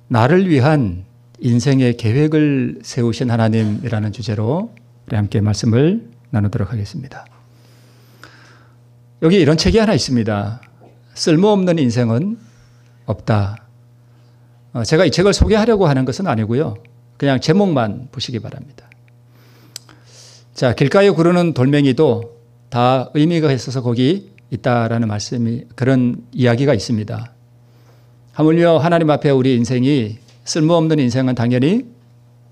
나를 위한 인생의 계획을 세우신 하나님이라는 주제로 우리 함께 말씀을 나누도록 하겠습니다. 여기 이런 책이 하나 있습니다. 쓸모없는 인생은 없다. 제가 이 책을 소개하려고 하는 것은 아니고요. 그냥 제목만 보시기 바랍니다. 자, 길가에 구르는 돌멩이도 다 의미가 있어서 거기 있다라는 그런 이야기가 있습니다. 하물며 하나님 앞에 우리 인생이 쓸모없는 인생은 당연히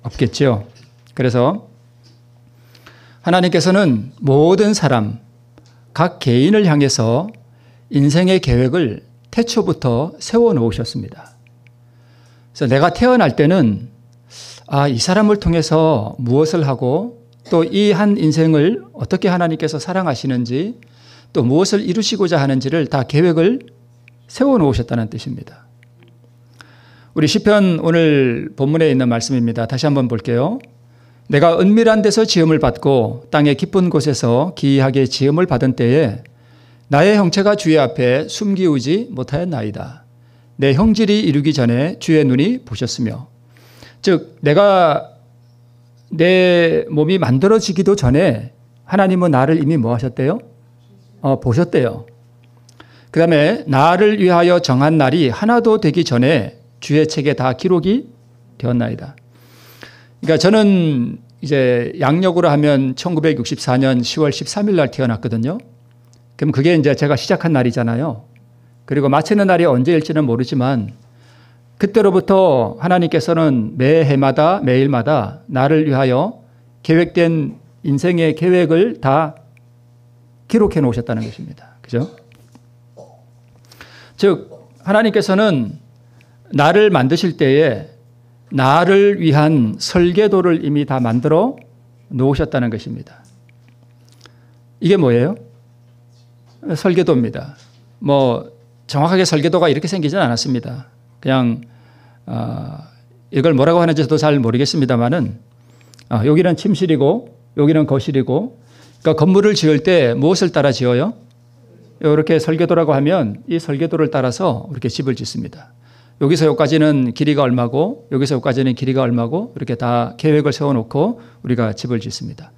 없겠죠. 그래서 하나님께서는 모든 사람, 각 개인을 향해서 인생의 계획을 태초부터 세워놓으셨습니다. 그래서 내가 태어날 때는 이 사람을 통해서 무엇을 하고 또 이 한 인생을 어떻게 하나님께서 사랑하시는지 또 무엇을 이루시고자 하는지를 다 계획을 세워놓으셨다는 뜻입니다. 우리 시편 오늘 본문에 있는 말씀입니다. 다시 한번 볼게요. 내가 은밀한 데서 지음을 받고 땅의 깊은 곳에서 기이하게 지음을 받은 때에 나의 형체가 주의 앞에 숨기우지 못하였나이다. 내 형질이 이루기 전에 주의 눈이 보셨으며, 즉 내가 내 몸이 만들어지기도 전에 하나님은 나를 이미 뭐 하셨대요? 보셨대요. 그 다음에 나를 위하여 정한 날이 하나도 되기 전에 주의 책에 다 기록이 되었나이다. 그러니까 저는 이제 양력으로 하면 1964년 10월 13일 날 태어났거든요. 그럼 그게 이제 제가 시작한 날이잖아요. 그리고 마치는 날이 언제일지는 모르지만 그때로부터 하나님께서는 매 해마다 매일마다 나를 위하여 계획된 인생의 계획을 다 기록해 놓으셨다는 것입니다. 그죠? 즉 하나님께서는 나를 만드실 때에 나를 위한 설계도를 이미 다 만들어 놓으셨다는 것입니다. 이게 뭐예요? 설계도입니다. 정확하게 설계도가 이렇게 생기진 않았습니다. 그냥 이걸 뭐라고 하는지 저도 잘 모르겠습니다만은 여기는 침실이고 여기는 거실이고, 그러니까 건물을 지을 때 무엇을 따라 지어요? 이렇게 설계도라고 하면 이 설계도를 따라서 이렇게 집을 짓습니다. 여기서 여기까지는 길이가 얼마고 여기서 여기까지는 길이가 얼마고 이렇게 다 계획을 세워놓고 우리가 집을 짓습니다.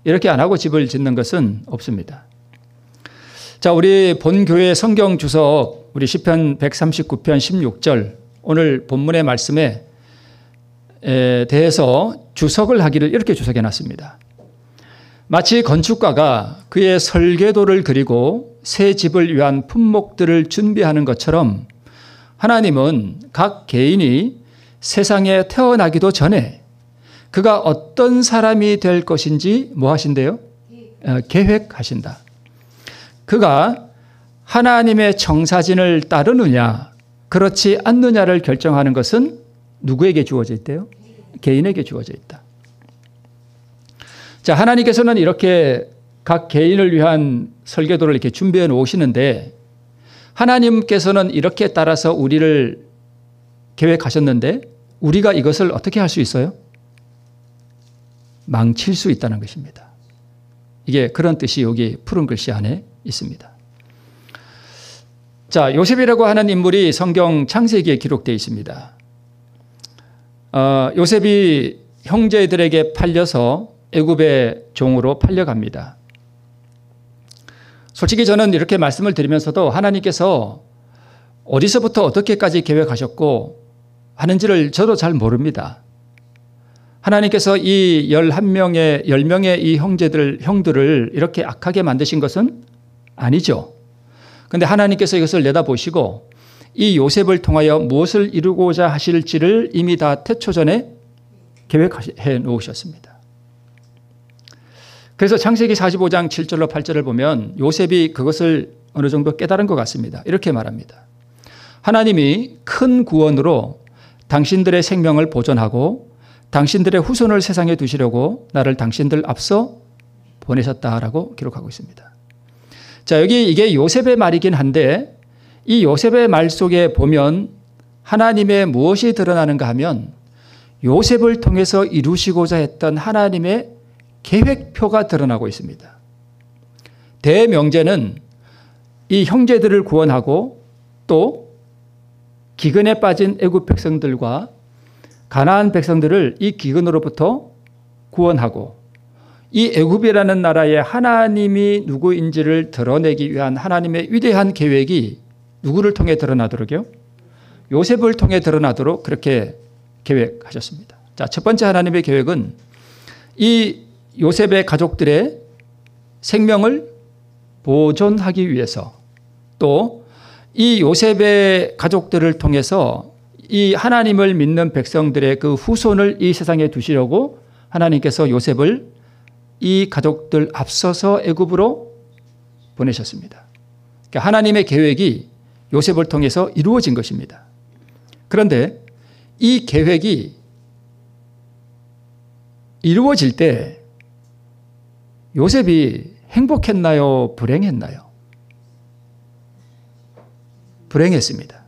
이렇게 안 하고 집을 짓는 것은 없습니다. 자, 우리 본교회 성경 주석 우리 시편 139편 16절 오늘 본문의 말씀에 대해서 주석을 하기를 이렇게 주석해 놨습니다. 마치 건축가가 그의 설계도를 그리고 새 집을 위한 품목들을 준비하는 것처럼 하나님은 각 개인이 세상에 태어나기도 전에 그가 어떤 사람이 될 것인지 뭐 하신대요? 계획하신다. 그가 하나님의 청사진을 따르느냐 그렇지 않느냐를 결정하는 것은 누구에게 주어져 있대요? 개인에게 주어져 있다. 자, 하나님께서는 이렇게 각 개인을 위한 설계도를 이렇게 준비해 놓으시는데 하나님께서는 이렇게 따라서 우리를 계획하셨는데 우리가 이것을 어떻게 할 수 있어요? 망칠 수 있다는 것입니다. 이게 그런 뜻이 여기 푸른 글씨 안에 있습니다. 자, 요셉이라고 하는 인물이 성경 창세기에 기록되어 있습니다. 요셉이 형제들에게 팔려서 애굽의 종으로 팔려갑니다. 솔직히 저는 이렇게 말씀을 드리면서도 하나님께서 어디서부터 어떻게까지 계획하셨고 하는지를 저도 잘 모릅니다. 하나님께서 이 10명의 이 형들을 이렇게 악하게 만드신 것은 아니죠. 그런데 하나님께서 이것을 내다보시고 이 요셉을 통하여 무엇을 이루고자 하실지를 이미 다 태초전에 계획해 놓으셨습니다. 그래서 창세기 45장 7절로 8절을 보면 요셉이 그것을 어느 정도 깨달은 것 같습니다. 이렇게 말합니다. 하나님이 큰 구원으로 당신들의 생명을 보존하고 당신들의 후손을 세상에 두시려고 나를 당신들 앞서 보내셨다라고 기록하고 있습니다. 자, 여기 이게 요셉의 말이긴 한데 이 요셉의 말 속에 보면 하나님의 무엇이 드러나는가 하면 요셉을 통해서 이루시고자 했던 하나님의 계획표가 드러나고 있습니다. 대명제는 이 형제들을 구원하고 또 기근에 빠진 애굽 백성들과 가나안 백성들을 이 기근으로부터 구원하고 이 애굽이라는 나라의 하나님이 누구인지를 드러내기 위한 하나님의 위대한 계획이 누구를 통해 드러나도록요? 요셉을 통해 드러나도록 그렇게 계획하셨습니다. 자, 첫 번째 하나님의 계획은 이 요셉의 가족들의 생명을 보존하기 위해서 또 이 요셉의 가족들을 통해서 이 하나님을 믿는 백성들의 그 후손을 이 세상에 두시려고 하나님께서 요셉을 이 가족들 앞서서 애굽으로 보내셨습니다. 그러니까 하나님의 계획이 요셉을 통해서 이루어진 것입니다. 그런데 이 계획이 이루어질 때 요셉이 행복했나요? 불행했나요? 불행했습니다.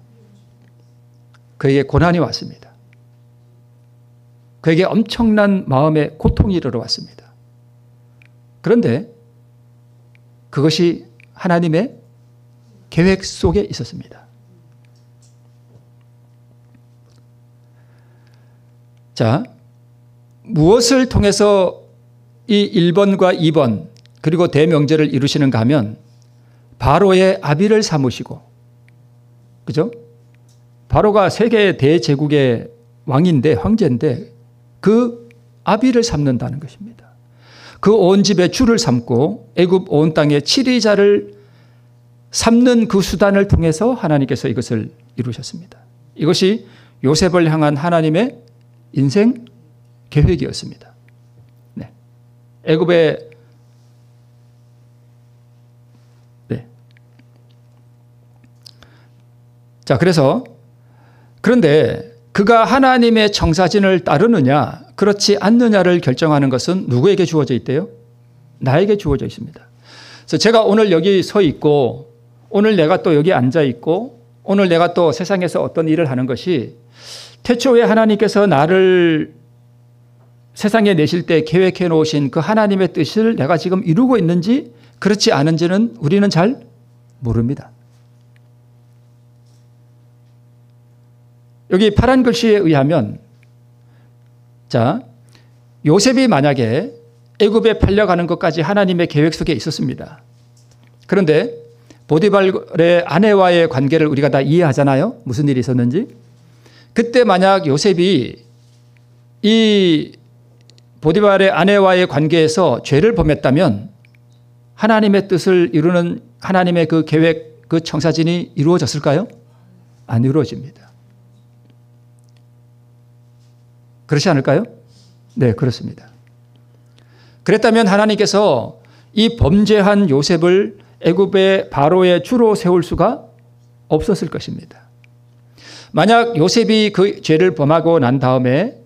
그에게 고난이 왔습니다. 그에게 엄청난 마음의 고통이 이르러왔습니다. 그런데 그것이 하나님의 계획 속에 있었습니다. 자, 무엇을 통해서 이 1번과 2번 그리고 대명제를 이루시는가 하면 바로의 아비를 삼으시고, 그죠? 바로가 세계 대제국의 왕인데, 황제인데 그 아비를 삼는다는 것입니다. 그 온 집의 주를 삼고 애굽 온 땅의 치리자를 삼는 그 수단을 통해서 하나님께서 이것을 이루셨습니다. 이것이 요셉을 향한 하나님의 인생 계획이었습니다. 네. 애굽의 자, 그런데 그가 하나님의 청사진을 따르느냐 그렇지 않느냐를 결정하는 것은 누구에게 주어져 있대요? 나에게 주어져 있습니다. 그래서 제가 오늘 여기 서 있고 오늘 내가 또 여기 앉아 있고 오늘 내가 또 세상에서 어떤 일을 하는 것이 태초에 하나님께서 나를 세상에 내실 때 계획해 놓으신 그 하나님의 뜻을 내가 지금 이루고 있는지 그렇지 않은지는 우리는 잘 모릅니다. 여기 파란 글씨에 의하면, 자, 요셉이 만약에 애굽에 팔려가는 것까지 하나님의 계획 속에 있었습니다. 그런데 보디발의 아내와의 관계를 우리가 다 이해하잖아요. 무슨 일이 있었는지. 그때 만약 요셉이 이 보디발의 아내와의 관계에서 죄를 범했다면 하나님의 뜻을 이루는 하나님의 그 계획, 그 청사진이 이루어졌을까요? 안 이루어집니다. 그렇지 않을까요? 네, 그렇습니다. 그랬다면 하나님께서 이 범죄한 요셉을 애굽의 바로의 주로 세울 수가 없었을 것입니다. 만약 요셉이 그 죄를 범하고 난 다음에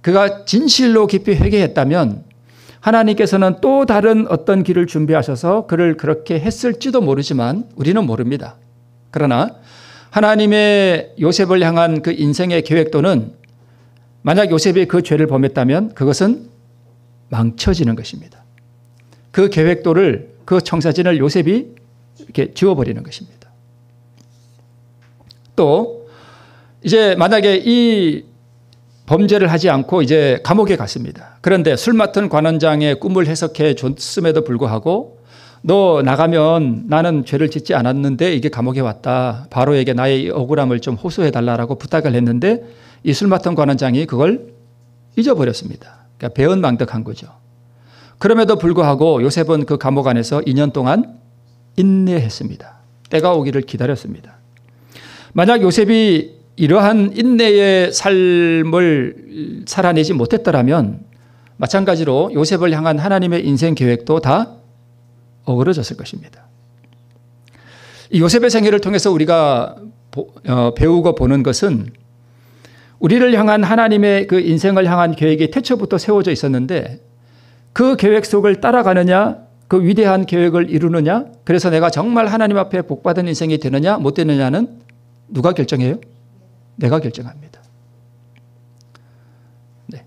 그가 진실로 깊이 회개했다면 하나님께서는 또 다른 어떤 길을 준비하셔서 그를 그렇게 했을지도 모르지만 우리는 모릅니다. 그러나 하나님의 요셉을 향한 그 인생의 계획도는 만약 요셉이 그 죄를 범했다면 그것은 망쳐지는 것입니다. 그 계획도를, 그 청사진을 요셉이 이렇게 지워버리는 것입니다. 또 이제 만약에 이 범죄를 하지 않고 이제 감옥에 갔습니다. 그런데 술 맡은 관원장의 꿈을 해석해 줬음에도 불구하고 너 나가면 나는 죄를 짓지 않았는데 이게 감옥에 왔다. 바로에게 나의 억울함을 좀 호소해달라고 부탁을 했는데 이 술 맡은 관원장이 그걸 잊어버렸습니다. 그러니까 배은망덕한 거죠. 그럼에도 불구하고 요셉은 그 감옥 안에서 2년 동안 인내했습니다. 때가 오기를 기다렸습니다. 만약 요셉이 이러한 인내의 삶을 살아내지 못했더라면 마찬가지로 요셉을 향한 하나님의 인생 계획도 다 어그러졌을 것입니다. 이 요셉의 생애를 통해서 우리가 배우고 보는 것은 우리를 향한 하나님의 그 인생을 향한 계획이 태초부터 세워져 있었는데 그 계획 속을 따라가느냐, 그 위대한 계획을 이루느냐, 그래서 내가 정말 하나님 앞에 복받은 인생이 되느냐 못 되느냐는 누가 결정해요? 내가 결정합니다. 네.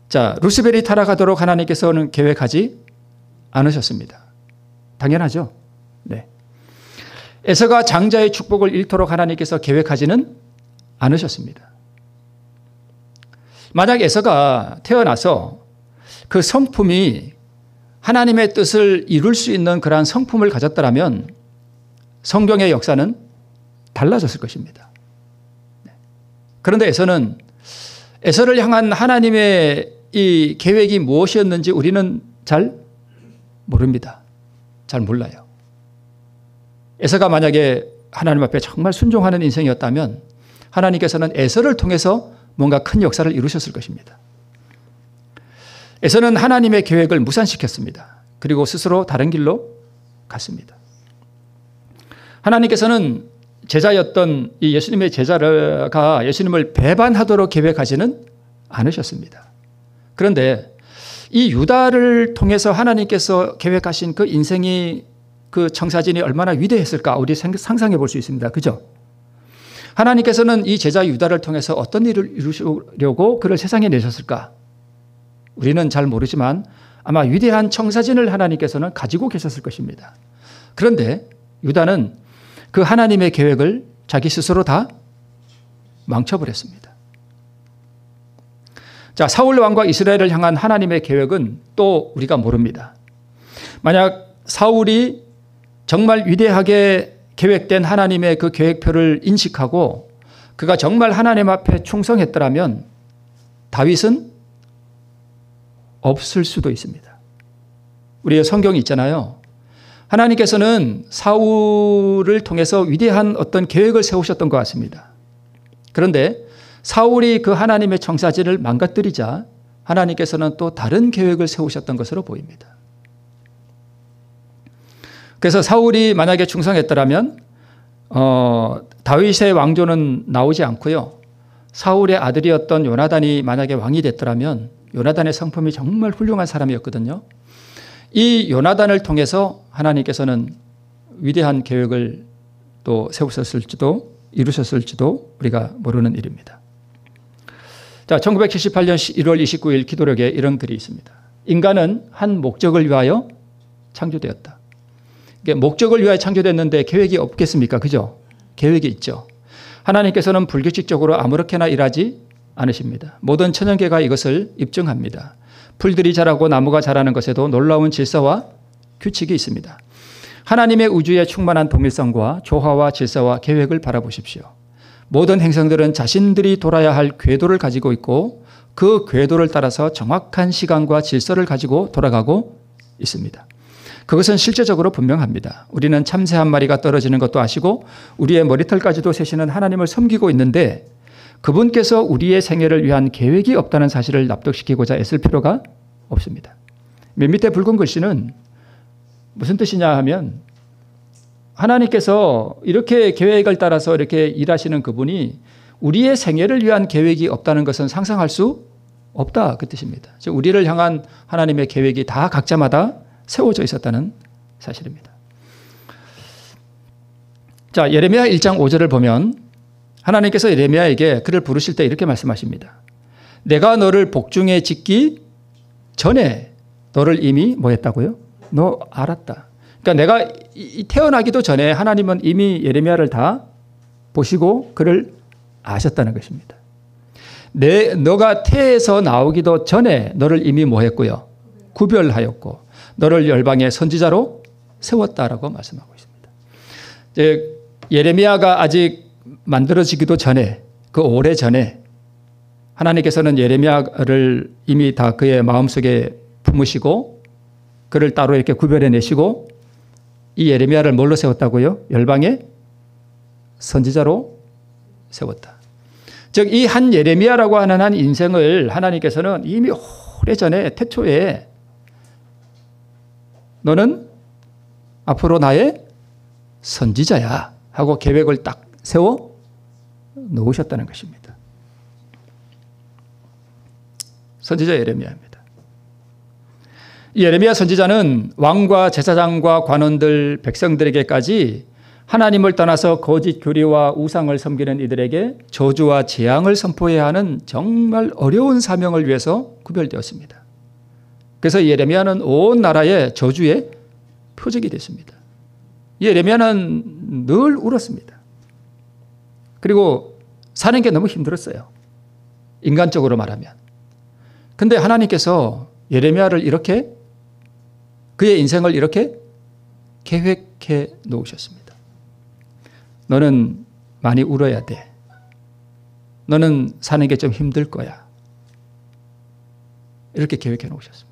자, 루스벨이 타락하도록 하나님께서는 계획하지 않으셨습니다. 당연하죠. 네. 에서가 장자의 축복을 잃도록 하나님께서 계획하지는 않으셨습니다. 만약 에서가 태어나서 그 성품이 하나님의 뜻을 이룰 수 있는 그러한 성품을 가졌더라면 성경의 역사는 달라졌을 것입니다. 그런데 에서를 향한 하나님의 이 계획이 무엇이었는지 우리는 잘 모릅니다. 잘 몰라요. 에서가 만약에 하나님 앞에 정말 순종하는 인생이었다면 하나님께서는 에서를 통해서 뭔가 큰 역사를 이루셨을 것입니다. 에서는 하나님의 계획을 무산시켰습니다. 그리고 스스로 다른 길로 갔습니다. 하나님께서는 제자였던 이 예수님의 제자가 예수님을 배반하도록 계획하지는 않으셨습니다. 그런데 이 유다를 통해서 하나님께서 계획하신 그 인생이 그 청사진이 얼마나 위대했을까 우리 상상해 볼 수 있습니다. 그죠? 하나님께서는 이 제자 유다를 통해서 어떤 일을 이루시려고 그를 세상에 내셨을까? 우리는 잘 모르지만 아마 위대한 청사진을 하나님께서는 가지고 계셨을 것입니다. 그런데 유다는 그 하나님의 계획을 자기 스스로 다 망쳐버렸습니다. 자, 사울 왕과 이스라엘을 향한 하나님의 계획은 또 우리가 모릅니다. 만약 사울이 정말 위대하게 계획된 하나님의 그 계획표를 인식하고 그가 정말 하나님 앞에 충성했더라면 다윗은 없을 수도 있습니다. 우리의 성경이 있잖아요. 하나님께서는 사울을 통해서 위대한 어떤 계획을 세우셨던 것 같습니다. 그런데 사울이 그 하나님의 청사진을 망가뜨리자 하나님께서는 또 다른 계획을 세우셨던 것으로 보입니다. 그래서 사울이 만약에 충성했더라면 다윗의 왕조는 나오지 않고요. 사울의 아들이었던 요나단이 만약에 왕이 됐더라면 요나단의 성품이 정말 훌륭한 사람이었거든요. 이 요나단을 통해서 하나님께서는 위대한 계획을 또 세우셨을지도 이루셨을지도 우리가 모르는 일입니다. 자, 1978년 1월 29일 기도록에 이런 글이 있습니다. 인간은 한 목적을 위하여 창조되었다. 목적을 위하여 창조됐는데 계획이 없겠습니까? 그죠? 계획이 있죠. 하나님께서는 불규칙적으로 아무렇게나 일하지 않으십니다. 모든 천연계가 이것을 입증합니다. 풀들이 자라고 나무가 자라는 것에도 놀라운 질서와 규칙이 있습니다. 하나님의 우주의 충만한 동일성과 조화와 질서와 계획을 바라보십시오. 모든 행성들은 자신들이 돌아야 할 궤도를 가지고 있고 그 궤도를 따라서 정확한 시간과 질서를 가지고 돌아가고 있습니다. 그것은 실제적으로 분명합니다. 우리는 참새 한 마리가 떨어지는 것도 아시고 우리의 머리털까지도 세시는 하나님을 섬기고 있는데 그분께서 우리의 생애를 위한 계획이 없다는 사실을 납득시키고자 애쓸 필요가 없습니다. 맨 밑에 붉은 글씨는 무슨 뜻이냐 하면 하나님께서 이렇게 계획을 따라서 이렇게 일하시는 그분이 우리의 생애를 위한 계획이 없다는 것은 상상할 수 없다 그 뜻입니다. 즉 우리를 향한 하나님의 계획이 다 각자마다 세워져 있었다는 사실입니다. 자, 예레미야 1장 5절을 보면 하나님께서 예레미야에게 그를 부르실 때 이렇게 말씀하십니다. 내가 너를 복중에 짓기 전에 너를 이미 뭐 했다고요? 너 알았다. 그러니까 내가 태어나기도 전에 하나님은 이미 예레미야를 다 보시고 그를 아셨다는 것입니다. 너가 태에서 나오기도 전에 너를 이미 뭐 했고요? 구별하였고 너를 열방의 선지자로 세웠다라고 말씀하고 있습니다. 예레미야가 아직 만들어지기도 전에 그 오래 전에 하나님께서는 예레미야를 이미 다 그의 마음속에 품으시고 그를 따로 이렇게 구별해내시고 이 예레미야를 뭘로 세웠다고요? 열방의 선지자로 세웠다. 즉 이 한 예레미야라고 하는 한 인생을 하나님께서는 이미 오래전에 태초에 너는 앞으로 나의 선지자야 하고 계획을 딱 세워 놓으셨다는 것입니다. 선지자 예레미야입니다. 이 예레미야 선지자는 왕과 제사장과 관원들, 백성들에게까지 하나님을 떠나서 거짓 교리와 우상을 섬기는 이들에게 저주와 재앙을 선포해야 하는 정말 어려운 사명을 위해서 구별되었습니다. 그래서 예레미야는 온 나라의 저주의 표적이 됐습니다. 예레미야는 늘 울었습니다. 그리고 사는 게 너무 힘들었어요. 인간적으로 말하면. 근데 하나님께서 예레미야를 이렇게 그의 인생을 이렇게 계획해 놓으셨습니다. 너는 많이 울어야 돼. 너는 사는 게 좀 힘들 거야. 이렇게 계획해 놓으셨습니다.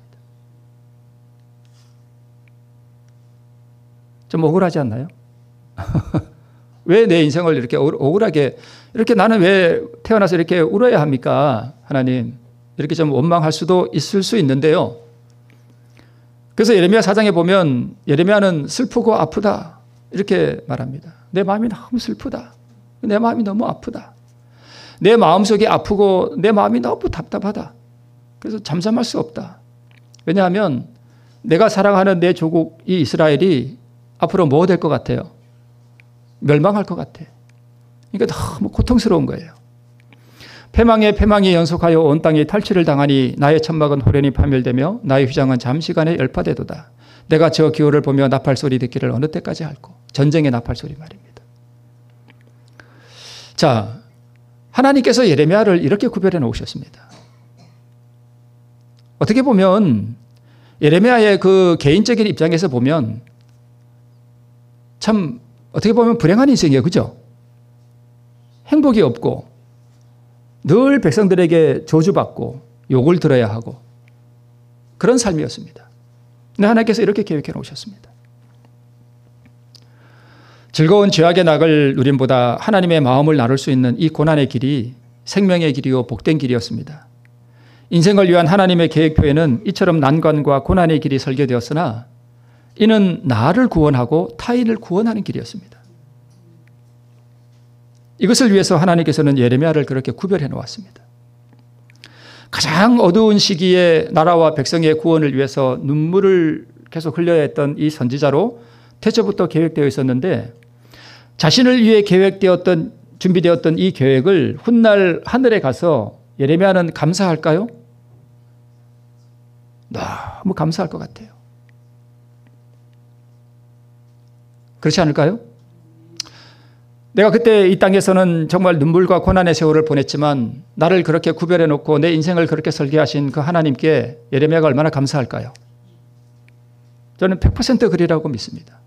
좀 억울하지 않나요? 왜 내 인생을 이렇게 억울하게, 이렇게 나는 왜 태어나서 이렇게 울어야 합니까? 하나님. 이렇게 좀 원망할 수도 있을 수 있는데요. 그래서 예레미야 4장에 보면 예레미야는 슬프고 아프다. 이렇게 말합니다. 내 마음이 너무 슬프다. 내 마음이 너무 아프다. 내 마음속이 아프고 내 마음이 너무 답답하다. 그래서 잠잠할 수 없다. 왜냐하면 내가 사랑하는 내 조국 이 이스라엘이 앞으로 뭐 될 것 같아요? 멸망할 것 같아. 그러니까 너무 고통스러운 거예요. 패망에 패망이 연속하여 온 땅이 탈취를 당하니 나의 천막은 호련히 파멸되며 나의 휘장은 잠시간에 열파되도다. 내가 저 기호를 보며 나팔 소리 듣기를 어느 때까지 할꼬. 전쟁의 나팔 소리 말입니다. 자, 하나님께서 예레미야를 이렇게 구별해 놓으셨습니다. 어떻게 보면 예레미야의 그 개인적인 입장에서 보면 참 어떻게 보면 불행한 인생이에요. 그죠? 행복이 없고 늘 백성들에게 저주받고 욕을 들어야 하고 그런 삶이었습니다. 근데 하나님께서 이렇게 계획해 놓으셨습니다. 즐거운 죄악의 낙을 누림보다 하나님의 마음을 나눌 수 있는 이 고난의 길이 생명의 길이요 복된 길이었습니다. 인생을 위한 하나님의 계획표에는 이처럼 난관과 고난의 길이 설계되었으나 이는 나를 구원하고 타인을 구원하는 길이었습니다. 이것을 위해서 하나님께서는 예레미야를 그렇게 구별해 놓았습니다. 가장 어두운 시기에 나라와 백성의 구원을 위해서 눈물을 계속 흘려야 했던 이 선지자로 태초부터 계획되어 있었는데 자신을 위해 계획되었던 준비되었던 이 계획을 훗날 하늘에 가서 예레미야는 감사할까요? 너무 감사할 것 같아요. 그렇지 않을까요? 내가 그때 이 땅에서는 정말 눈물과 고난의 세월을 보냈지만 나를 그렇게 구별해 놓고 내 인생을 그렇게 설계하신 그 하나님께 예레미야가 얼마나 감사할까요? 저는 100% 그리라고 믿습니다.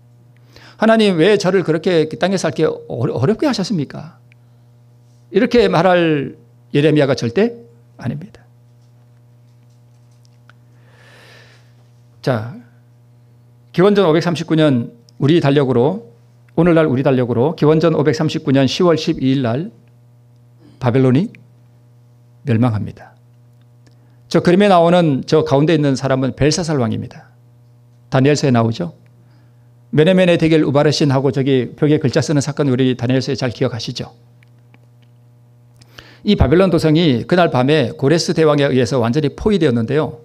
하나님 왜 저를 그렇게 이 땅에 살게 어렵게 하셨습니까? 이렇게 말할 예레미야가 절대 아닙니다. 자, 기원전 539년 우리 달력으로 오늘날 우리 달력으로 기원전 539년 10월 12일 날 바벨론이 멸망합니다. 저 그림에 나오는 저 가운데 있는 사람은 벨사살 왕입니다. 다니엘서에 나오죠. 메네멘의 대결 우바르신하고 저기 벽에 글자 쓰는 사건 우리 다니엘서에 잘 기억하시죠. 이 바벨론 도성이 그날 밤에 고레스 대왕에 의해서 완전히 포위되었는데요.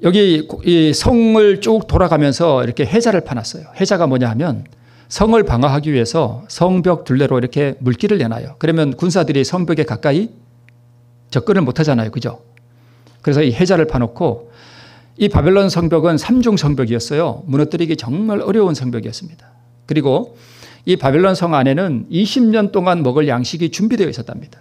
여기 이 성을 쭉 돌아가면서 이렇게 해자를 파놨어요. 해자가 뭐냐 하면 성을 방어하기 위해서 성벽 둘레로 이렇게 물길을 내놔요. 그러면 군사들이 성벽에 가까이 접근을 못 하잖아요. 그죠? 그래서 이 해자를 파놓고 이 바벨론 성벽은 삼중 성벽이었어요. 무너뜨리기 정말 어려운 성벽이었습니다. 그리고 이 바벨론 성 안에는 20년 동안 먹을 양식이 준비되어 있었답니다.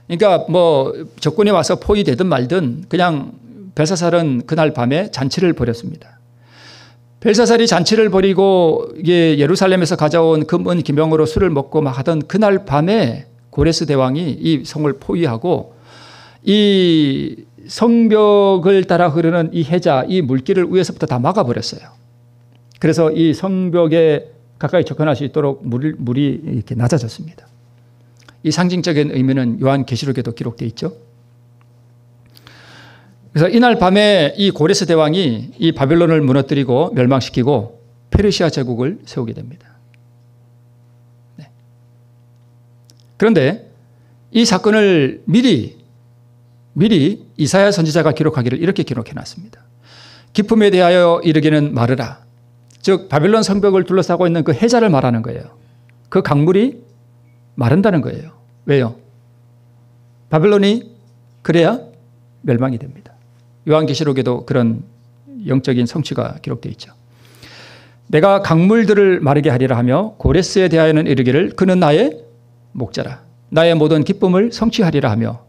그러니까 뭐 적군이 와서 포위되든 말든 그냥 벨사살은 그날 밤에 잔치를 벌였습니다. 벨사살이 잔치를 벌이고 예루살렘에서 가져온 금은 기명으로 술을 먹고 막 하던 그날 밤에 고레스 대왕이 이 성을 포위하고 이 성벽을 따라 흐르는 이 해자, 이 물길을 위에서부터 다 막아버렸어요. 그래서 이 성벽에 가까이 접근할 수 있도록 물이 이렇게 낮아졌습니다. 이 상징적인 의미는 요한계시록에도 기록되어 있죠. 그래서 이날 밤에 이 고레스 대왕이 이 바벨론을 무너뜨리고 멸망시키고 페르시아 제국을 세우게 됩니다. 네. 그런데 이 사건을 미리 이사야 선지자가 기록하기를 이렇게 기록해 놨습니다. 기품에 대하여 이르기는 마르라. 즉 바벨론 성벽을 둘러싸고 있는 그 해자를 말하는 거예요. 그 강물이 마른다는 거예요. 왜요? 바벨론이 그래야 멸망이 됩니다. 요한계시록에도 그런 영적인 성취가 기록되어 있죠. 내가 강물들을 마르게 하리라 하며 고레스에 대하여는 이르기를 그는 나의 목자라. 나의 모든 기쁨을 성취하리라 하며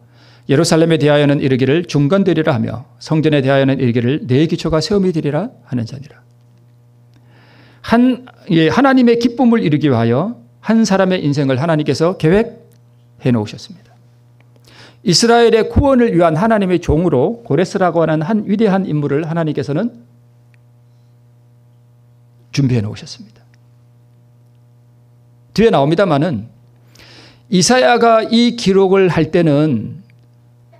예루살렘에 대하여는 이르기를 중건되리라 하며 성전에 대하여는 이르기를 내 기초가 세움이 되리라 하는 자니라. 하나님의 기쁨을 이루기 위하여 한 사람의 인생을 하나님께서 계획해 놓으셨습니다. 이스라엘의 구원을 위한 하나님의 종으로 고레스라고 하는 한 위대한 인물을 하나님께서는 준비해 놓으셨습니다. 뒤에 나옵니다마는 이사야가 이 기록을 할 때는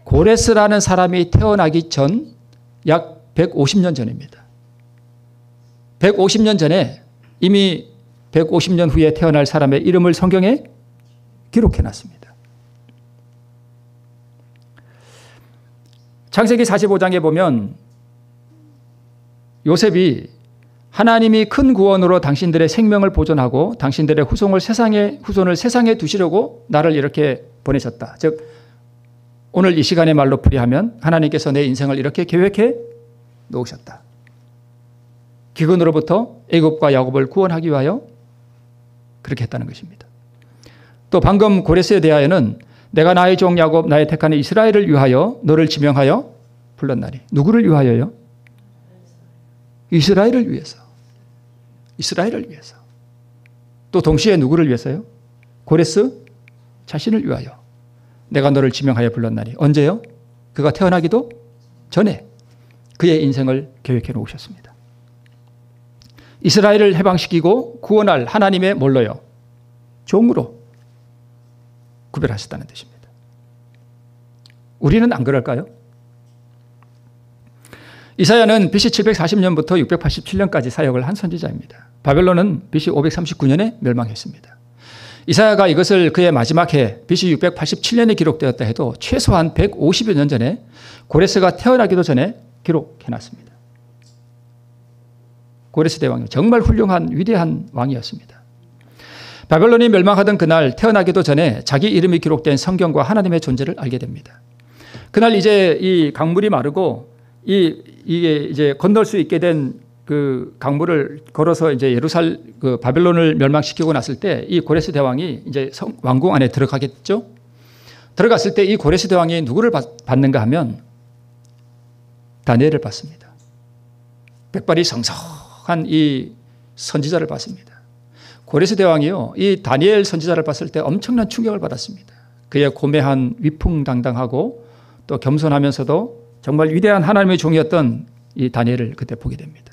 고레스라는 사람이 태어나기 전 약 150년 전입니다. 150년 전에 이미 150년 후에 태어날 사람의 이름을 성경에 기록해 놨습니다. 창세기 45장에 보면 요셉이 하나님이 큰 구원으로 당신들의 생명을 보존하고 당신들의 후손을 세상에 두시려고 나를 이렇게 보내셨다. 즉 오늘 이 시간의 말로 풀이하면 하나님께서 내 인생을 이렇게 계획해 놓으셨다. 기근으로부터 애굽과 야곱을 구원하기 위하여 그렇게 했다는 것입니다. 또 방금 고레스에 대하여는 내가 나의 종 야곱 나의 택한 이스라엘을 위하여 너를 지명하여 불렀나니. 누구를 위하여요? 이스라엘을 위해서. 이스라엘을 위해서. 또 동시에 누구를 위해서요? 고레스 자신을 위하여 내가 너를 지명하여 불렀나니. 언제요? 그가 태어나기도 전에 그의 인생을 계획해 놓으셨습니다. 이스라엘을 해방시키고 구원할 하나님의 뭘로요? 종으로 구별하셨다는 뜻입니다. 우리는 안 그럴까요? 이사야는 BC 740년부터 687년까지 사역을 한 선지자입니다. 바벨론은 BC 539년에 멸망했습니다. 이사야가 이것을 그의 마지막 해 BC 687년에 기록되었다 해도 최소한 150여 년 전에 고레스가 태어나기도 전에 기록해놨습니다. 고레스 대왕이 정말 훌륭한 위대한 왕이었습니다. 바벨론이 멸망하던 그날 태어나기도 전에 자기 이름이 기록된 성경과 하나님의 존재를 알게 됩니다. 그날 이제 이 강물이 마르고 이게 이제 건널 수 있게 된 그 강물을 걸어서 이제 바벨론을 멸망시키고 났을 때 이 고레스 대왕이 이제 왕궁 안에 들어가겠죠. 들어갔을 때 이 고레스 대왕이 누구를 받는가 하면 다니엘을 받습니다. 백발이 성성한 이 선지자를 받습니다. 고레스 대왕이요, 이 다니엘 선지자를 봤을 때 엄청난 충격을 받았습니다. 그의 고매한 위풍당당하고 또 겸손하면서도 정말 위대한 하나님의 종이었던 이 다니엘을 그때 보게 됩니다.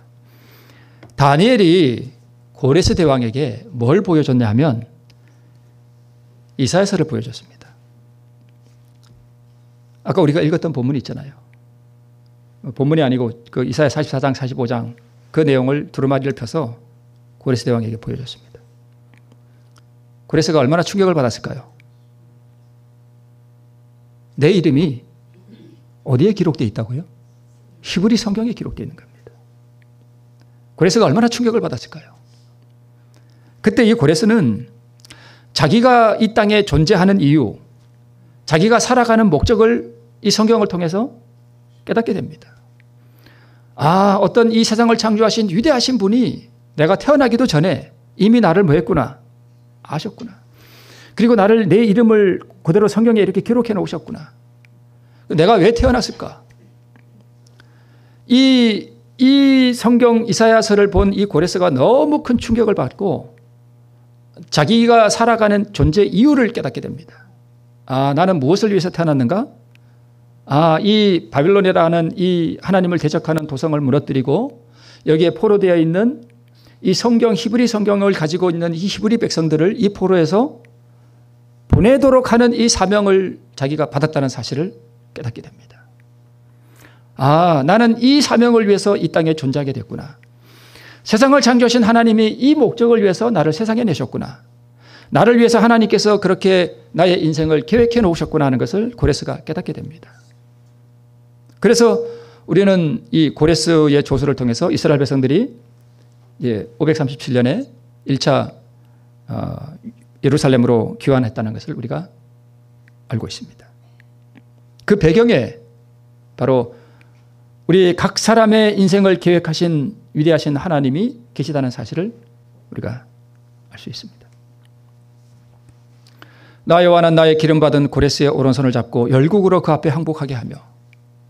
다니엘이 고레스 대왕에게 뭘 보여줬냐 하면 이사야서를 보여줬습니다. 아까 우리가 읽었던 본문이 있잖아요. 본문이 아니고 그 이사야 44장 45장 그 내용을 두루마리를 펴서 고레스 대왕에게 보여줬습니다. 고레스가 얼마나 충격을 받았을까요? 내 이름이 어디에 기록되어 있다고요? 히브리 성경에 기록되어 있는 겁니다. 고레스가 얼마나 충격을 받았을까요? 그때 이 고레스는 자기가 이 땅에 존재하는 이유, 자기가 살아가는 목적을 이 성경을 통해서 깨닫게 됩니다. 아, 어떤 이 세상을 창조하신 위대하신 분이 내가 태어나기도 전에 이미 나를 뭐 했구나, 아셨구나. 그리고 나를, 내 이름을 그대로 성경에 이렇게 기록해 놓으셨구나. 내가 왜 태어났을까? 이 성경 이사야서를 본 이 고레스가 너무 큰 충격을 받고 자기가 살아가는 존재 이유를 깨닫게 됩니다. 아, 나는 무엇을 위해서 태어났는가? 아, 이 바빌론이라는 이 하나님을 대적하는 도성을 무너뜨리고 여기에 포로되어 있는 이 성경, 히브리 성경을 가지고 있는 이 히브리 백성들을 이 포로에서 보내도록 하는 이 사명을 자기가 받았다는 사실을 깨닫게 됩니다. 아, 나는 이 사명을 위해서 이 땅에 존재하게 됐구나. 세상을 창조하신 하나님이 이 목적을 위해서 나를 세상에 내셨구나. 나를 위해서 하나님께서 그렇게 나의 인생을 계획해 놓으셨구나 하는 것을 고레스가 깨닫게 됩니다. 그래서 우리는 이 고레스의 조서를 통해서 이스라엘 백성들이 537년에 1차 예루살렘으로 귀환했다는 것을 우리가 알고 있습니다. 그 배경에 바로 우리 각 사람의 인생을 계획하신 위대하신 하나님이 계시다는 사실을 우리가 알 수 있습니다. 나 여호와는 나의 기름받은 고레스의 오른손을 잡고 열국으로 그 앞에 항복하게 하며,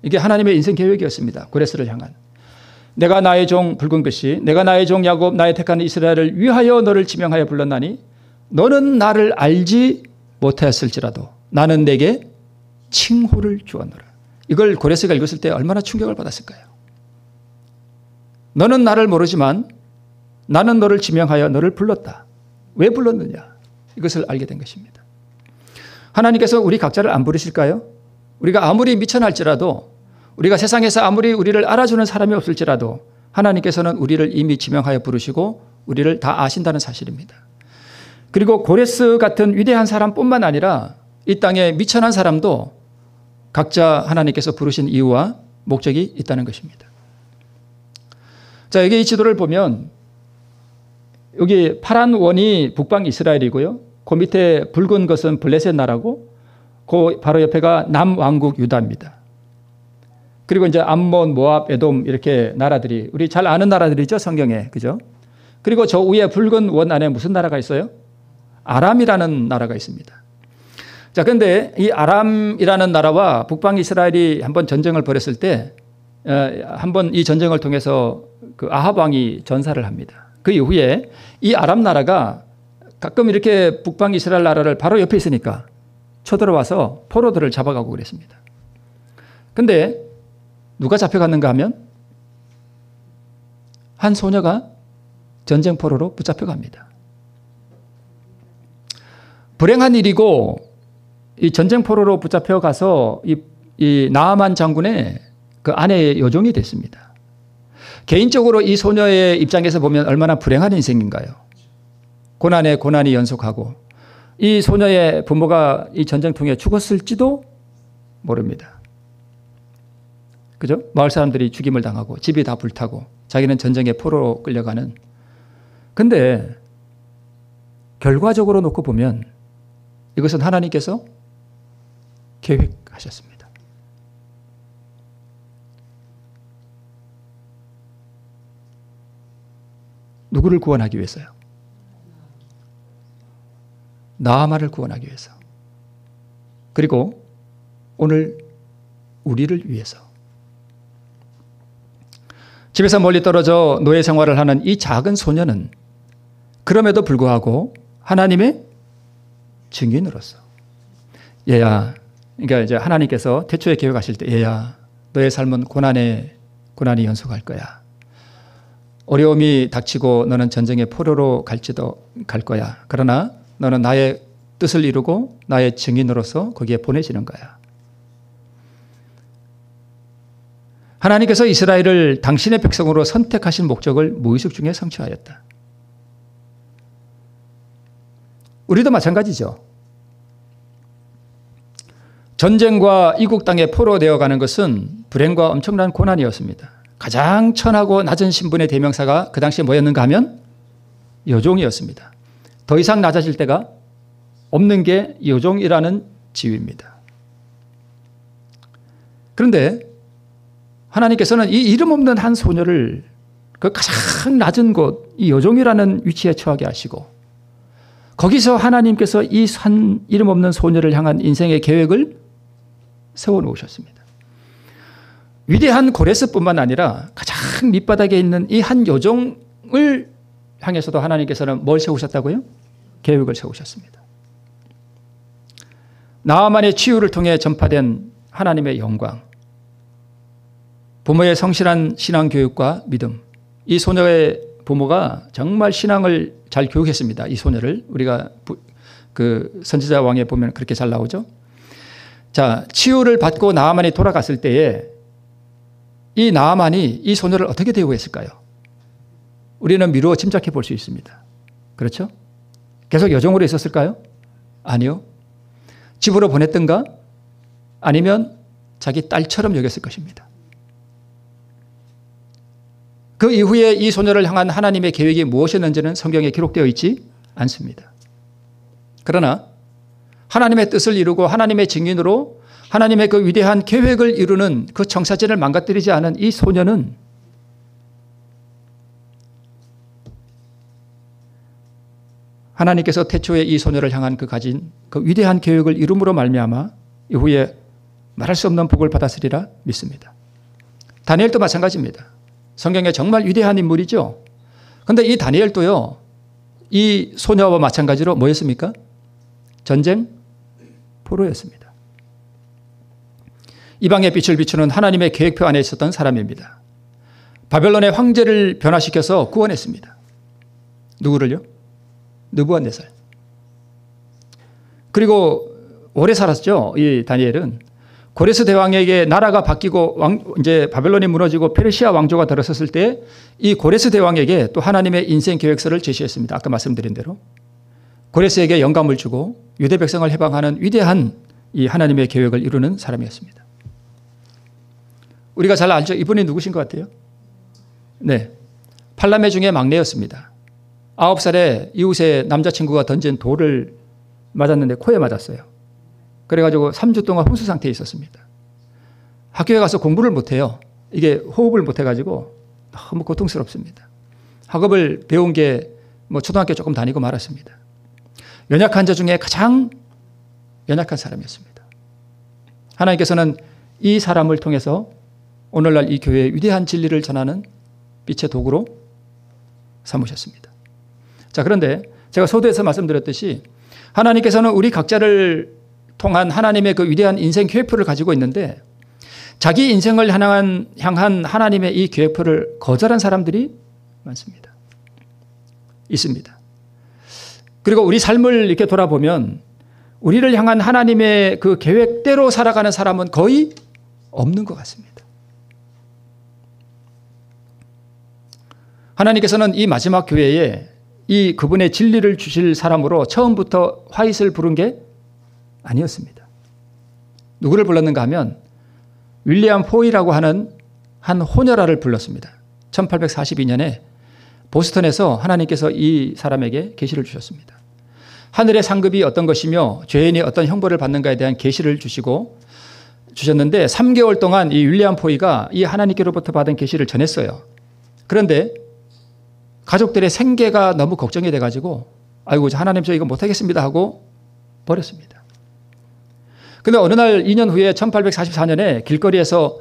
이게 하나님의 인생 계획이었습니다. 고레스를 향한. 내가 나의 종 붉은 글씨, 내가 나의 종 야곱 나의 택한 이스라엘을 위하여 너를 지명하여 불렀나니 너는 나를 알지 못하였을지라도 나는 내게 칭호를 주었노라. 이걸 고레스가 읽었을 때 얼마나 충격을 받았을까요? 너는 나를 모르지만 나는 너를 지명하여 너를 불렀다. 왜 불렀느냐? 이것을 알게 된 것입니다. 하나님께서 우리 각자를 안 부르실까요? 우리가 아무리 미천할지라도, 우리가 세상에서 아무리 우리를 알아주는 사람이 없을지라도 하나님께서는 우리를 이미 지명하여 부르시고 우리를 다 아신다는 사실입니다. 그리고 고레스 같은 위대한 사람뿐만 아니라 이 땅에 미천한 사람도 각자 하나님께서 부르신 이유와 목적이 있다는 것입니다. 자, 여기 이 지도를 보면 여기 파란 원이 북방 이스라엘이고요. 그 밑에 붉은 것은 블레셋 나라고, 그 바로 옆에가 남왕국 유다입니다. 그리고 이제 암몬, 모압, 에돔 이렇게 나라들이 우리 잘 아는 나라들이죠, 성경에. 그죠? 그리고 저 위에 붉은 원 안에 무슨 나라가 있어요? 아람이라는 나라가 있습니다. 자, 근데 이 아람이라는 나라와 북방 이스라엘이 한번 전쟁을 벌였을 때, 한번 이 전쟁을 통해서 그 아합 왕이 전사를 합니다. 그 이후에 이 아람 나라가 가끔 이렇게 북방 이스라엘 나라를 바로 옆에 있으니까 쳐들어와서 포로들을 잡아가고 그랬습니다. 근데 누가 잡혀갔는가 하면 한 소녀가 전쟁 포로로 붙잡혀갑니다. 불행한 일이고, 이 전쟁 포로로 붙잡혀가서 이 나아만 장군의 그 아내의 여종이 됐습니다. 개인적으로 이 소녀의 입장에서 보면 얼마나 불행한 인생인가요? 고난에 고난이 연속하고, 이 소녀의 부모가 이 전쟁통에 죽었을지도 모릅니다. 그죠? 마을 사람들이 죽임을 당하고 집이 다 불타고 자기는 전쟁에 포로로 끌려가는. 근데 결과적으로 놓고 보면 이것은 하나님께서 계획하셨습니다. 누구를 구원하기 위해서요? 나아만을 구원하기 위해서. 그리고 오늘 우리를 위해서. 집에서 멀리 떨어져 노예 생활을 하는 이 작은 소녀는 그럼에도 불구하고 하나님의 증인으로서, 얘야, 그러니까 이제 하나님께서 태초에 계획하실 때, 얘야, 너의 삶은 고난이 연속할 거야. 어려움이 닥치고 너는 전쟁의 포로로 갈지도 갈 거야. 그러나 너는 나의 뜻을 이루고 나의 증인으로서 거기에 보내지는 거야. 하나님께서 이스라엘을 당신의 백성으로 선택하신 목적을 무의식 중에 성취하였다. 우리도 마찬가지죠. 전쟁과 이국 땅에 포로되어 가는 것은 불행과 엄청난 고난이었습니다. 가장 천하고 낮은 신분의 대명사가 그 당시에 뭐였는가 하면 여종이었습니다. 더 이상 낮아질 데가 없는 게 여종이라는 지위입니다. 그런데 하나님께서는 이 이름 없는 한 소녀를 그 가장 낮은 곳, 이 여종이라는 위치에 처하게 하시고, 거기서 하나님께서 이 한 이름 없는 소녀를 향한 인생의 계획을 세워놓으셨습니다. 위대한 고레스뿐만 아니라 가장 밑바닥에 있는 이 한 여종을 향해서도 하나님께서는 뭘 세우셨다고요? 계획을 세우셨습니다. 나아만의 치유를 통해 전파된 하나님의 영광, 부모의 성실한 신앙교육과 믿음, 이 소녀의 부모가 정말 신앙을 잘 교육했습니다. 이 소녀를 우리가 그 선지자 왕에 보면 그렇게 잘 나오죠. 자, 치유를 받고 나아만이 돌아갔을 때에 이 나아만이 이 소녀를 어떻게 대우했을까요? 우리는 미루어 짐작해 볼 수 있습니다. 그렇죠? 계속 여종으로 있었을까요? 아니요. 집으로 보냈던가? 아니면 자기 딸처럼 여겼을 것입니다. 그 이후에 이 소녀를 향한 하나님의 계획이 무엇이었는지는 성경에 기록되어 있지 않습니다. 그러나 하나님의 뜻을 이루고 하나님의 증인으로 하나님의 그 위대한 계획을 이루는 그 청사진을 망가뜨리지 않은 이 소녀는 하나님께서 태초에 이 소녀를 향한 그 가진 그 위대한 계획을 이룸으로 말미암아 이후에 말할 수 없는 복을 받았으리라 믿습니다. 다니엘도 마찬가지입니다. 성경에 정말 위대한 인물이죠. 그런데 이 다니엘도요, 이 소녀와 마찬가지로 뭐였습니까? 전쟁 포로였습니다. 이방의 빛을 비추는 하나님의 계획표 안에 있었던 사람입니다. 바벨론의 황제를 변화시켜서 구원했습니다. 누구를요? 느부갓네살. 그리고 오래 살았죠. 이 다니엘은 고레스 대왕에게 나라가 바뀌고 이제 바벨론이 무너지고 페르시아 왕조가 들어섰을 때 이 고레스 대왕에게 또 하나님의 인생 계획서를 제시했습니다. 아까 말씀드린 대로 고레스에게 영감을 주고 유대 백성을 해방하는 위대한 이 하나님의 계획을 이루는 사람이었습니다. 우리가 잘 알죠. 이분이 누구신 것 같아요? 네, 팔남매 중에 막내였습니다. 9살에 이웃의 남자친구가 던진 돌을 맞았는데 코에 맞았어요. 그래가지고 3주 동안 혼수 상태에 있었습니다. 학교에 가서 공부를 못해요. 이게 호흡을 못해가지고 너무 고통스럽습니다. 학업을 배운 게 뭐 초등학교 조금 다니고 말았습니다. 연약한 자 중에 가장 연약한 사람이었습니다. 하나님께서는 이 사람을 통해서 오늘날 이 교회의 위대한 진리를 전하는 빛의 도구로 삼으셨습니다. 자, 그런데 제가 서두에서 말씀드렸듯이 하나님께서는 우리 각자를 통한 하나님의 그 위대한 인생 계획표를 가지고 있는데 자기 인생을 향한 하나님의 이 계획표를 거절한 사람들이 많습니다. 있습니다. 그리고 우리 삶을 이렇게 돌아보면 우리를 향한 하나님의 그 계획대로 살아가는 사람은 거의 없는 것 같습니다. 하나님께서는 이 마지막 교회에 이 그분의 진리를 주실 사람으로 처음부터 화이트를 부른 게 아니었습니다. 누구를 불렀는가 하면 윌리엄 포이라고 하는 한 호녀라를 불렀습니다. 1842년에 보스턴에서 하나님께서 이 사람에게 계시를 주셨습니다. 하늘의 상급이 어떤 것이며 죄인이 어떤 형벌을 받는가에 대한 계시를 주셨는데 3개월 동안 이 윌리엄 포이가 이 하나님께로부터 받은 계시를 전했어요. 그런데 가족들의 생계가 너무 걱정이 돼가지고 아이고 하나님 저 이거 못하겠습니다 하고 버렸습니다. 근데 어느 날 2년 후에 1844년에 길거리에서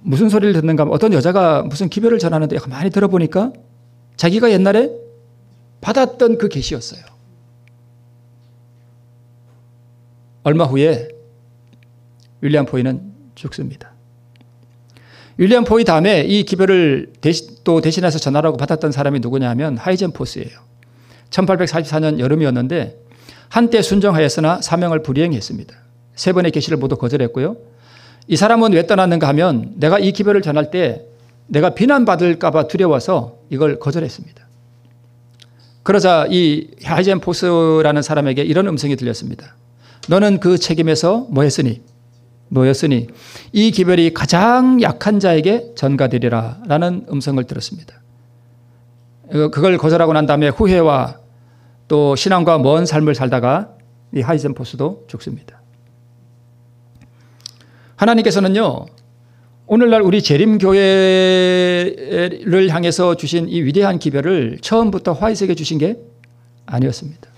무슨 소리를 듣는가 하면 어떤 여자가 무슨 기별을 전하는데 가만히 들어보니까 자기가 옛날에 받았던 그 계시였어요. 얼마 후에 윌리엄 포이는 죽습니다. 윌리엄 포이 다음에 이 기별을 또 대신해서 전하라고 받았던 사람이 누구냐 하면 하이젠 포스예요. 1844년 여름이었는데 한때 순종하였으나 사명을 불이행했습니다. 3번의 계시를 모두 거절했고요. 이 사람은 왜 떠났는가 하면 내가 이 기별을 전할 때 내가 비난받을까 봐 두려워서 이걸 거절했습니다. 그러자 이 하이젠 포스라는 사람에게 이런 음성이 들렸습니다. 너는 그 책임에서 뭐 했으니? 놓였으니 이 기별이 가장 약한 자에게 전가되리라 라는 음성을 들었습니다. 그걸 거절하고 난 다음에 후회와 또 신앙과 먼 삶을 살다가 이 하이젠 포스도 죽습니다. 하나님께서는요, 오늘날 우리 재림교회를 향해서 주신 이 위대한 기별을 처음부터 화이트에게 주신 게 아니었습니다.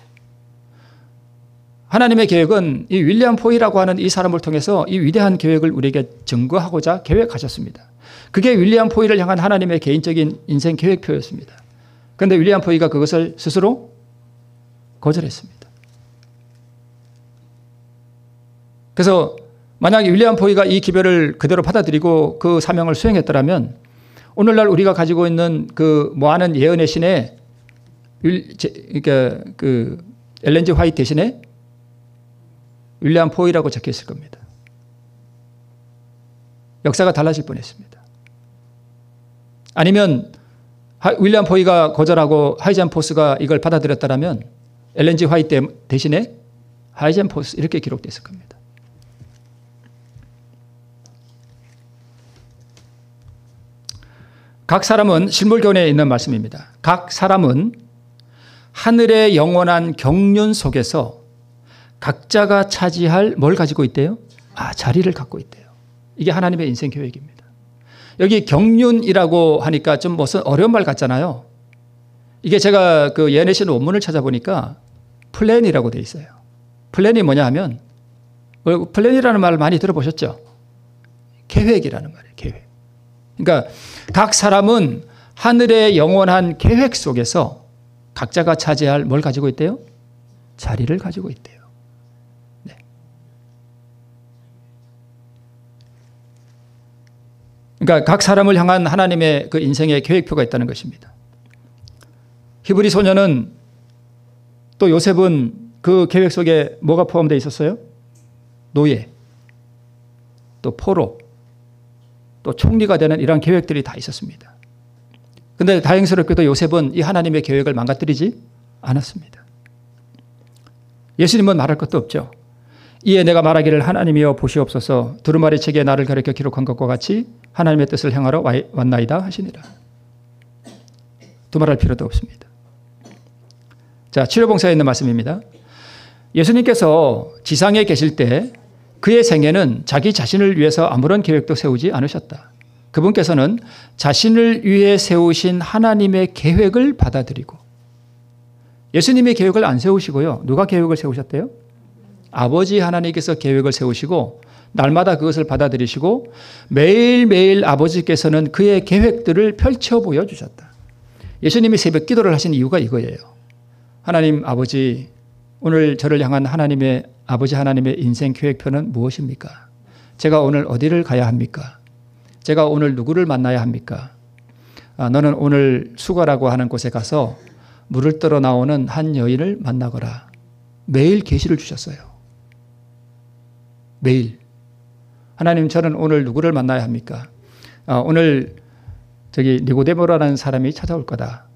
하나님의 계획은 이 윌리엄 포이라고 하는 이 사람을 통해서 이 위대한 계획을 우리에게 증거하고자 계획하셨습니다. 그게 윌리엄 포이를 향한 하나님의 개인적인 인생 계획표였습니다. 그런데 윌리엄 포이가 그것을 스스로 거절했습니다. 그래서 만약에 윌리엄 포이가 이 기별을 그대로 받아들이고 그 사명을 수행했더라면 오늘날 우리가 가지고 있는 그 뭐하는 예언의 신에 그러니까 그 엘렌 G 화이트 대신에 윌리엄 포이라고 적혀 있을 겁니다. 역사가 달라질 뻔했습니다. 아니면 윌리엄 포이가 거절하고 하이젠 포스가 이걸 받아들였다면 엘렌 G 화이트 대신에 하이젠 포스 이렇게 기록됐을 겁니다. 각 사람은 실물교훈에 있는 말씀입니다. 각 사람은 하늘의 영원한 경륜 속에서 각자가 차지할 뭘 가지고 있대요? 자리를 갖고 있대요. 이게 하나님의 인생 계획입니다. 여기 경륜이라고 하니까 좀 무슨 어려운 말 같잖아요. 이게 제가 그 예내신 원문을 찾아보니까 플랜이라고 돼 있어요. 플랜이 뭐냐 하면, 플랜이라는 말을 많이 들어보셨죠? 계획이라는 말이에요. 계획. 그러니까 각 사람은 하늘의 영원한 계획 속에서 각자가 차지할 뭘 가지고 있대요? 자리를 가지고 있대요. 네. 그러니까 각 사람을 향한 하나님의 그 인생의 계획표가 있다는 것입니다. 히브리 소녀는 또 요셉은 그 계획 속에 뭐가 포함되어 있었어요? 노예, 또 포로, 또 총리가 되는 이런 계획들이 다 있었습니다. 그런데 다행스럽게도 요셉은 이 하나님의 계획을 망가뜨리지 않았습니다. 예수님은 말할 것도 없죠. 이에 내가 말하기를 하나님이여 보시옵소서 두루마리 책에 나를 가리켜 기록한 것과 같이 하나님의 뜻을 행하러 왔나이다 하시니라. 두말할 필요도 없습니다. 자, 치료봉사에 있는 말씀입니다. 예수님께서 지상에 계실 때 그의 생애는 자기 자신을 위해서 아무런 계획도 세우지 않으셨다. 그분께서는 자신을 위해 세우신 하나님의 계획을 받아들이고, 예수님이 계획을 안 세우시고요. 누가 계획을 세우셨대요? 아버지 하나님께서 계획을 세우시고 날마다 그것을 받아들이시고 매일매일 아버지께서는 그의 계획들을 펼쳐 보여주셨다. 예수님이 새벽 기도를 하신 이유가 이거예요. 하나님 아버지, 오늘 저를 향한 하나님의 아버지 하나님의 인생 계획표는 무엇입니까? 제가 오늘 어디를 가야 합니까? 제가 오늘 누구를 만나야 합니까? 너는 오늘 수거라고 하는 곳에 가서 물을 떨어 나오는 한 여인을 만나거라. 매일 계시를 주셨어요. 매일. 하나님, 저는 오늘 누구를 만나야 합니까? 오늘 저기 니고데모라는 사람이 찾아올 거다.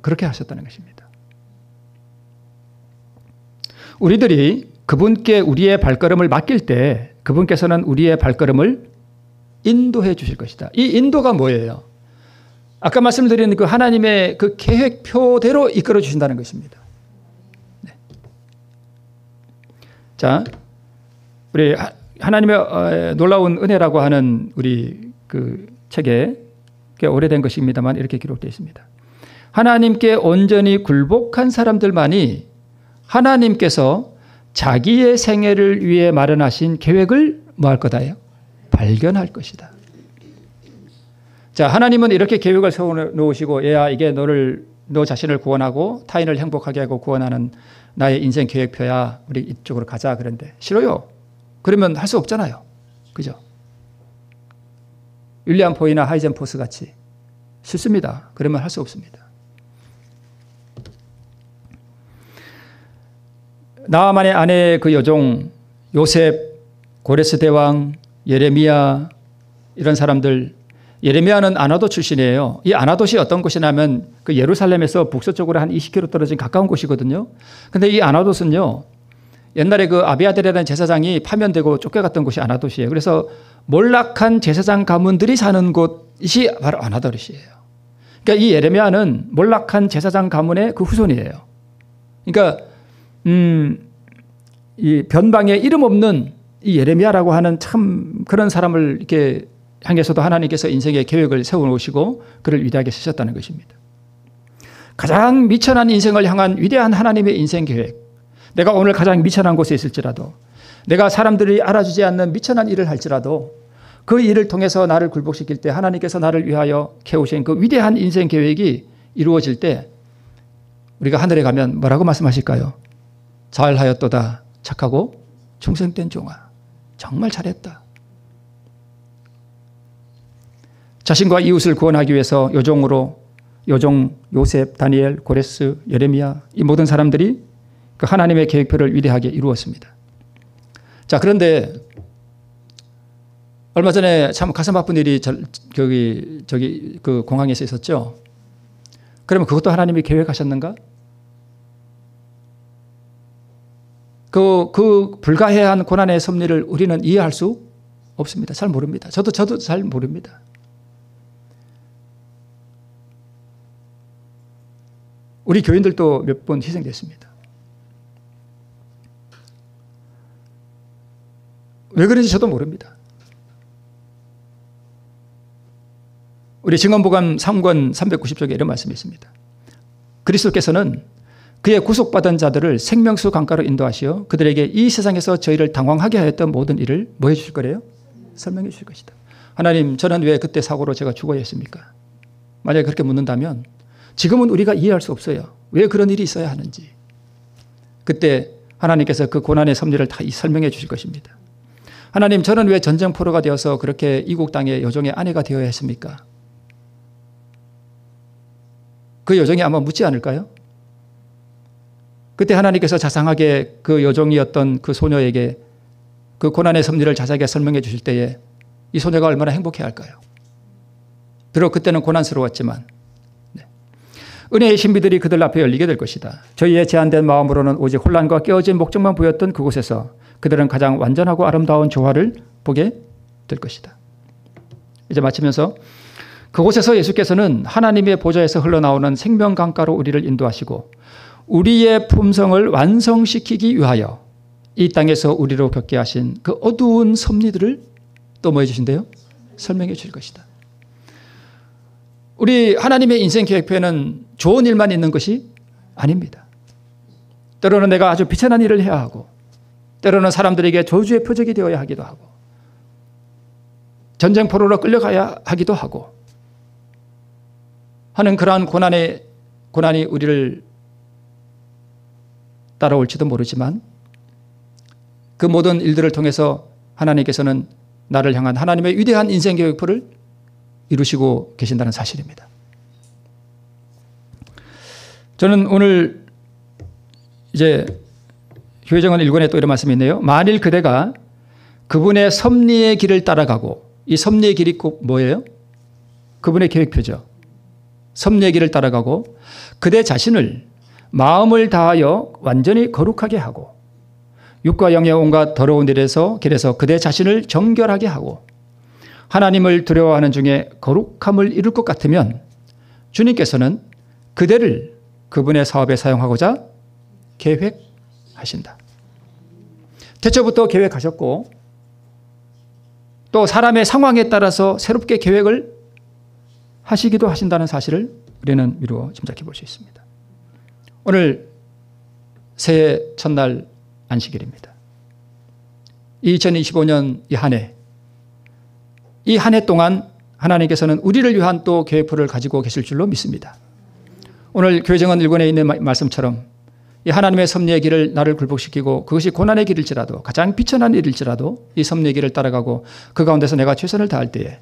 그렇게 하셨다는 것입니다. 우리들이 그분께 우리의 발걸음을 맡길 때 그분께서는 우리의 발걸음을 인도해 주실 것이다. 이 인도가 뭐예요? 아까 말씀드린 그 하나님의 그 계획표대로 이끌어 주신다는 것입니다. 네. 자, 우리 하나님의 놀라운 은혜라고 하는 우리 그 책에 꽤 오래된 것입니다만 이렇게 기록되어 있습니다. 하나님께 온전히 굴복한 사람들만이 하나님께서 자기의 생애를 위해 마련하신 계획을 뭐 할 거다요? 발견할 것이다. 자, 하나님은 이렇게 계획을 세워놓으시고, 얘야, 이게 너 자신을 구원하고 타인을 행복하게 하고 구원하는 나의 인생 계획표야. 우리 이쪽으로 가자. 그런데 싫어요. 그러면 할 수 없잖아요. 그죠? 윌리엄 포이나 하이젠포스 같이 싫습니다. 그러면 할 수 없습니다. 나아만의 아내의 그 여종 요셉, 고레스 대왕, 예레미야 이런 사람들, 예레미야는 아나도 출신이에요. 이 아나돗이 어떤 곳이냐면 그 예루살렘에서 북서쪽으로 한 20km 떨어진 가까운 곳이거든요. 근데 이 아나돗은요, 옛날에 그 아비아델이라는 제사장이 파면되고 쫓겨갔던 곳이 아나돗이에요. 그래서 몰락한 제사장 가문들이 사는 곳이 바로 아나돗이에요. 그러니까 이 예레미야는 몰락한 제사장 가문의 그 후손이에요. 그러니까 이 변방에 이름 없는 이 예레미야라고 하는 참 그런 사람을 이렇게 향해서도 하나님께서 인생의 계획을 세워놓으시고 그를 위대하게 쓰셨다는 것입니다. 가장 미천한 인생을 향한 위대한 하나님의 인생 계획. 내가 오늘 가장 미천한 곳에 있을지라도, 내가 사람들이 알아주지 않는 미천한 일을 할지라도 그 일을 통해서 나를 굴복시킬 때 하나님께서 나를 위하여 캐우신 그 위대한 인생 계획이 이루어질 때 우리가 하늘에 가면 뭐라고 말씀하실까요? 잘하였도다 착하고 충성된 종아, 정말 잘했다. 자신과 이웃을 구원하기 위해서 요종, 요셉, 다니엘, 고레스, 예레미야 이 모든 사람들이 그 하나님의 계획표를 위대하게 이루었습니다. 자, 그런데 얼마 전에 참 가슴 아픈 일이 저기 그 공항에서 있었죠. 그러면 그것도 하나님이 계획하셨는가? 그 불가해한 고난의 섭리를 우리는 이해할 수 없습니다. 잘 모릅니다. 저도 잘 모릅니다. 우리 교인들도 몇 번 희생됐습니다. 왜 그런지 저도 모릅니다. 우리 증언복음 3권 390쪽에 이런 말씀이 있습니다. 그리스도께서는 그의 구속받은 자들을 생명수 강가로 인도하시어 그들에게 이 세상에서 저희를 당황하게 하였던 모든 일을 뭐 해주실 거래요? 설명해 주실 것이다. 하나님, 저는 왜 그때 사고로 제가 죽어야 했습니까? 만약에 그렇게 묻는다면 지금은 우리가 이해할 수 없어요. 왜 그런 일이 있어야 하는지. 그때 하나님께서 그 고난의 섭리를 다 설명해 주실 것입니다. 하나님, 저는 왜 전쟁 포로가 되어서 그렇게 이국 땅의 여종의 아내가 되어야 했습니까? 그 여종이 아마 묻지 않을까요? 그때 하나님께서 자상하게 그 여종이었던 그 소녀에게 그 고난의 섭리를 자세하게 설명해 주실 때에 이 소녀가 얼마나 행복해 할까요? 비록 그때는 고난스러웠지만 은혜의 신비들이 그들 앞에 열리게 될 것이다. 저희의 제한된 마음으로는 오직 혼란과 깨어진 목적만 보였던 그곳에서 그들은 가장 완전하고 아름다운 조화를 보게 될 것이다. 이제 마치면서 그곳에서 예수께서는 하나님의 보좌에서 흘러나오는 생명강가로 우리를 인도하시고 우리의 품성을 완성시키기 위하여 이 땅에서 우리로 겪게 하신 그 어두운 섭리들을 또 뭐 해주신대요? 설명해 주실 것이다. 우리 하나님의 인생 계획표에는 좋은 일만 있는 것이 아닙니다. 때로는 내가 아주 비천한 일을 해야 하고 때로는 사람들에게 저주의 표적이 되어야 하기도 하고 전쟁 포로로 끌려가야 하기도 하고 하는 그러한 고난이 우리를 따라올지도 모르지만 그 모든 일들을 통해서 하나님께서는 나를 향한 하나님의 위대한 인생 계획표를 이루시고 계신다는 사실입니다. 저는 오늘 이제 교회정원 1권에 또 이런 말씀이 있네요. 만일 그대가 그분의 섭리의 길을 따라가고 이 섭리의 길이 꼭 뭐예요? 그분의 계획표죠. 섭리의 길을 따라가고 그대 자신을 마음을 다하여 완전히 거룩하게 하고 육과 영의 온갖 더러운 길에서 그대 자신을 정결하게 하고 하나님을 두려워하는 중에 거룩함을 이룰 것 같으면 주님께서는 그대를 그분의 사업에 사용하고자 계획하신다. 태초부터 계획하셨고 또 사람의 상황에 따라서 새롭게 계획을 하시기도 하신다는 사실을 우리는 미루어 짐작해 볼 수 있습니다. 오늘 새해 첫날 안식일입니다. 2025년 이 한 해 동안 하나님께서는 우리를 위한 또 계획표를 가지고 계실 줄로 믿습니다. 오늘 교회정원 1권에 있는 말씀처럼 이 하나님의 섭리의 길을 나를 굴복시키고 그것이 고난의 길일지라도 가장 비천한 일일지라도 이 섭리의 길을 따라가고 그 가운데서 내가 최선을 다할 때에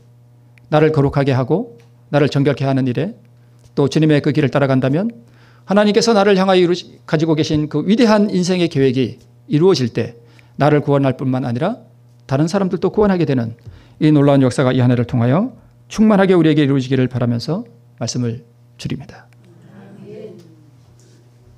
나를 거룩하게 하고 나를 정결케 하는 일에 또 주님의 그 길을 따라간다면 하나님께서 나를 향하여 가지고 계신 그 위대한 인생의 계획이 이루어질 때 나를 구원할 뿐만 아니라 다른 사람들도 구원하게 되는 이 놀라운 역사가 이 한 해를 통하여 충만하게 우리에게 이루어지기를 바라면서 말씀을 드립니다.